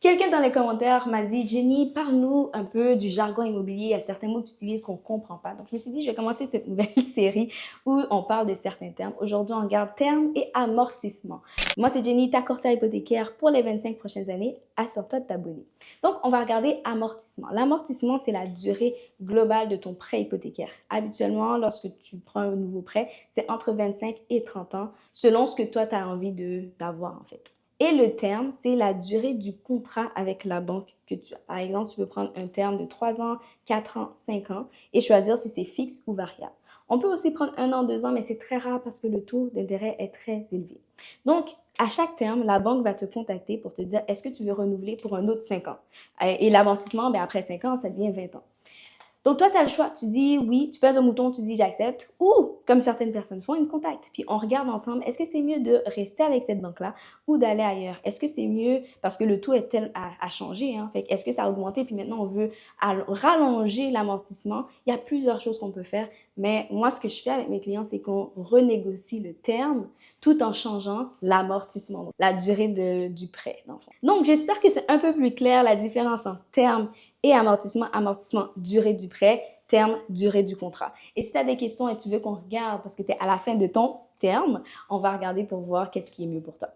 Quelqu'un dans les commentaires m'a dit, Jenny, parle-nous un peu du jargon immobilier. Il y a certains mots que tu utilises qu'on ne comprend pas. Donc, je me suis dit, je vais commencer cette nouvelle série où on parle de certains termes. Aujourd'hui, on regarde termes et amortissement. Moi, c'est Jenny, ta courtière hypothécaire pour les 25 prochaines années. Assure-toi de t'abonner. Donc, on va regarder amortissement. L'amortissement, c'est la durée globale de ton prêt hypothécaire. Habituellement, lorsque tu prends un nouveau prêt, c'est entre 25 et 30 ans, selon ce que toi, tu as envie d'avoir en fait. Et le terme, c'est la durée du contrat avec la banque que tu as. Par exemple, tu peux prendre un terme de 3 ans, 4 ans, 5 ans et choisir si c'est fixe ou variable. On peut aussi prendre 1 an, 2 ans, mais c'est très rare parce que le taux d'intérêt est très élevé. Donc, à chaque terme, la banque va te contacter pour te dire est-ce que tu veux renouveler pour un autre 5 ans? Et l'amortissement, après 5 ans, ça devient 20 ans. Donc, toi, tu as le choix. Tu dis oui, tu pèses un mouton, tu dis j'accepte. Ou, comme certaines personnes font, ils me contactent. Puis, on regarde ensemble, est-ce que c'est mieux de rester avec cette banque-là ou d'aller ailleurs? Est-ce que c'est mieux parce que le taux est à changer, hein? Fait est-ce que ça a augmenté puis maintenant on veut rallonger l'amortissement? Il y a plusieurs choses qu'on peut faire. Mais moi, ce que je fais avec mes clients, c'est qu'on renégocie le terme tout en changeant l'amortissement, la durée du prêt, dans le fond. Donc, j'espère que c'est un peu plus clair la différence entre terme et amortissement, amortissement, durée du prêt, terme, durée du contrat. Et si tu as des questions et tu veux qu'on regarde parce que tu es à la fin de ton terme, on va regarder pour voir qu'est-ce qui est mieux pour toi.